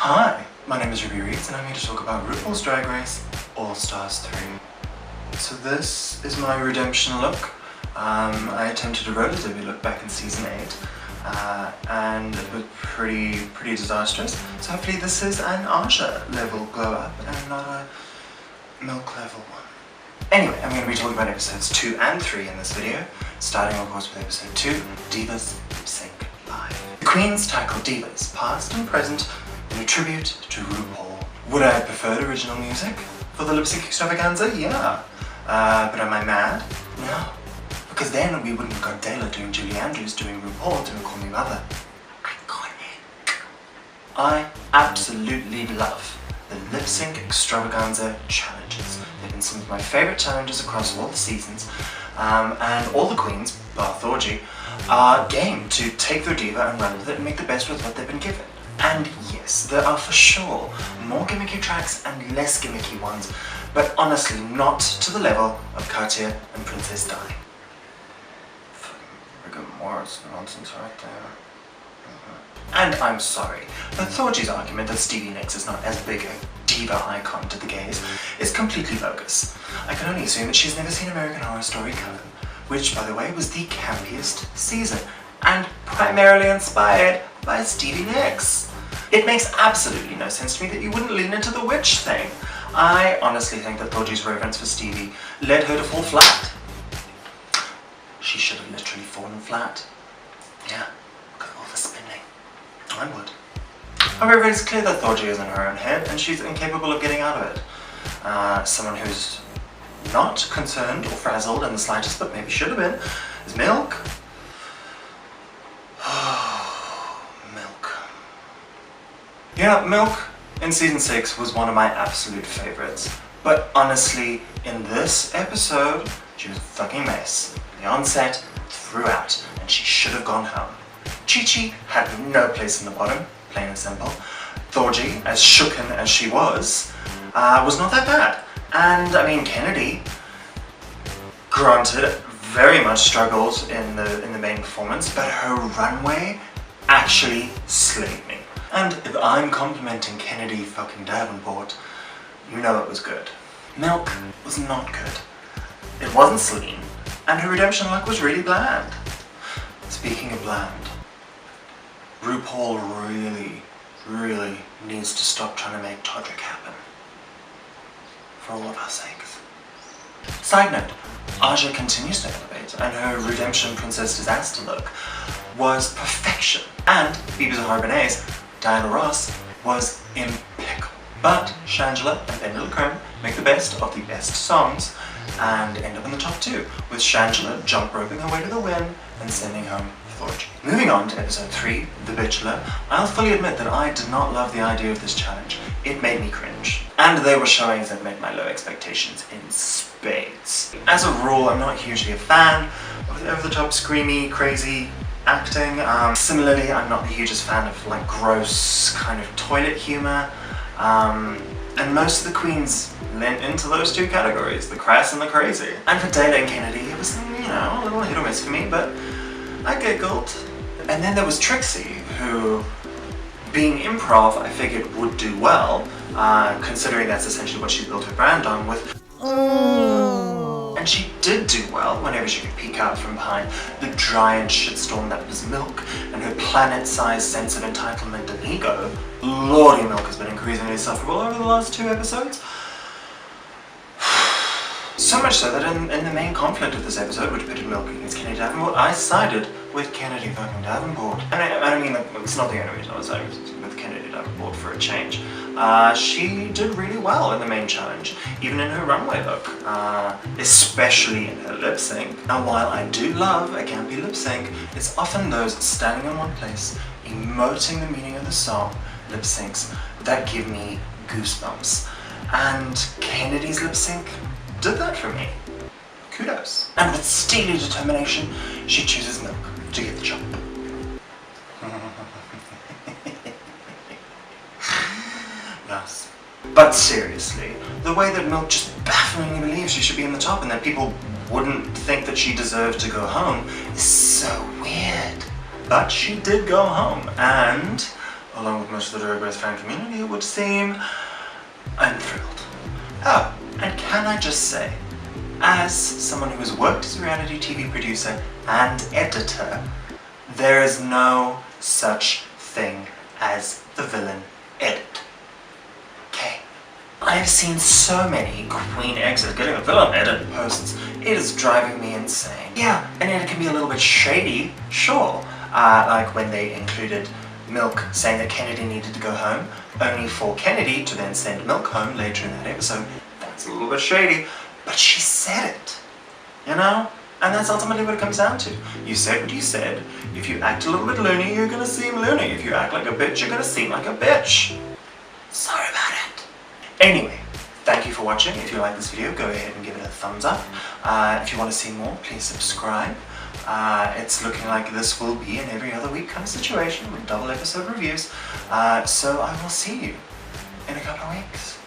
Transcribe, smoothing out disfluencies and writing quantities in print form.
Hi, my name is Ruby Reeds and I'm here to talk about RuPaul's Drag Race All-Stars 3. So this is my redemption look. I attempted a roller derby look back in season 8 and it was pretty disastrous. So hopefully this is an Aja level glow up and not a milk level one. Anyway, I'm going to be talking about episodes 2 and 3 in this video, starting of course with episode 2, Divas Lip Sync Live. The Queens tackled divas, past and present, in a tribute to RuPaul. Would I have preferred original music for the lip sync extravaganza? Yeah. But am I mad? No. Because then we wouldn't have got Dayla doing Julie Andrews doing RuPaul doing Call Me Mother. Iconic. I absolutely love the lip sync extravaganza challenges. They've been some of my favourite challenges across all the seasons, and all the queens, bar Thorgy, are game to take their diva and run with it and make the best with what they've been given. And yes, there are for sure more gimmicky tracks and less gimmicky ones, but honestly not to the level of Cartier and Princess Di. Rigor mortis nonsense right there. And I'm sorry, but Thorgy's argument that Stevie Nicks is not as big a diva icon to the gays is completely bogus. I can only assume that she's never seen American Horror Story Coven, which by the way was the campiest season, and primarily inspired by Stevie Nicks. It makes absolutely no sense to me that you wouldn't lean into the witch thing. I honestly think that Thorgy's reverence for Stevie led her to fall flat. She should have literally fallen flat. Yeah, because of all the spinning. I would. However, it's clear that Thorgy is in her own head and she's incapable of getting out of it. Someone who's not concerned or frazzled in the slightest, but maybe should have been, is Milk. Yeah, Milk in season 6 was one of my absolute favourites, but honestly, in this episode, she was a fucking mess. The onset, throughout, and she should have gone home. Chi-Chi had no place in the bottom, plain and simple. Thorgy, as shooken as she was not that bad. And I mean, Kennedy, granted, very much struggled in the main performance, but her runway actually slayed me. And if I'm complimenting Kennedy fucking Davenport, you know it was good. Milk was not good. It wasn't Celine, and her redemption look was really bland. Speaking of bland, RuPaul really needs to stop trying to make Todrick happen. For all of our sakes. Side note, Aja continues to elevate, and her redemption Princess Disaster look was perfection. And Phoebe's Harbonet's Diana Ross was impeccable. But Shangela and Pendula Creme make the best of the best songs and end up in the top 2, with Shangela jump roping her way to the win and sending home Thorgy. Moving on to episode 3, The Bachelor, I'll fully admit that I did not love the idea of this challenge. It made me cringe. And there were showings that met my low expectations in spades. As a rule, I'm not hugely a fan of the over-the-top screamy, crazy acting. Similarly, I'm not the hugest fan of like gross kind of toilet humor. And most of the queens lent into those two categories, the crass and the crazy. And for Dayla and Kennedy, it was, you know, a little hit or miss for me, but I giggled. And then there was Trixie, who, being improv, I figured would do well, considering that's essentially what she built her brand on with. And she did do well whenever she could peek out from behind the giant shitstorm that was Milk and her planet-sized sense of entitlement and ego. Lordy, Milk has been increasingly insufferable over the last 2 episodes. So much so that in the main conflict of this episode, which pitted Milk against Kennedy Davenport, I sided with Kennedy fucking Davenport. And I mean, it's not the only reason I was siding with Kennedy Davenport for a change. She did really well in the main challenge, even in her runway look, especially in her lip sync. Now while I do love a campy lip sync, it's often those standing in one place, emoting the meaning of the song, lip syncs, that give me goosebumps. And Kennedy's lip sync did that for me. Kudos. And with steely determination, she chooses Milk to get the job. Yes. But seriously, the way that Milk just bafflingly believes she should be in the top and that people wouldn't think that she deserved to go home is so weird. But she did go home, and along with most of the Drag Race fan community, it would seem, I'm thrilled. Oh, and can I just say, as someone who has worked as a reality TV producer and editor, there is no such thing as the villain edit. Okay? I have seen so many Queen Exes getting a villain edit posts, it is driving me insane. Yeah, and it can be a little bit shady, sure. Like when they included Milk saying that Kennedy needed to go home, only for Kennedy to then send Milk home later in that episode. That's a little bit shady, but she said it, you know? And that's ultimately what it comes down to. You said what you said. If you act a little bit loony, you're gonna seem loony. If you act like a bitch, you're gonna seem like a bitch. Sorry about it. Anyway, thank you for watching. If you like this video, go ahead and give it a thumbs up. If you want to see more, please subscribe. It's looking like this will be an every other week kind of situation with double episode reviews. So I will see you in a couple of weeks.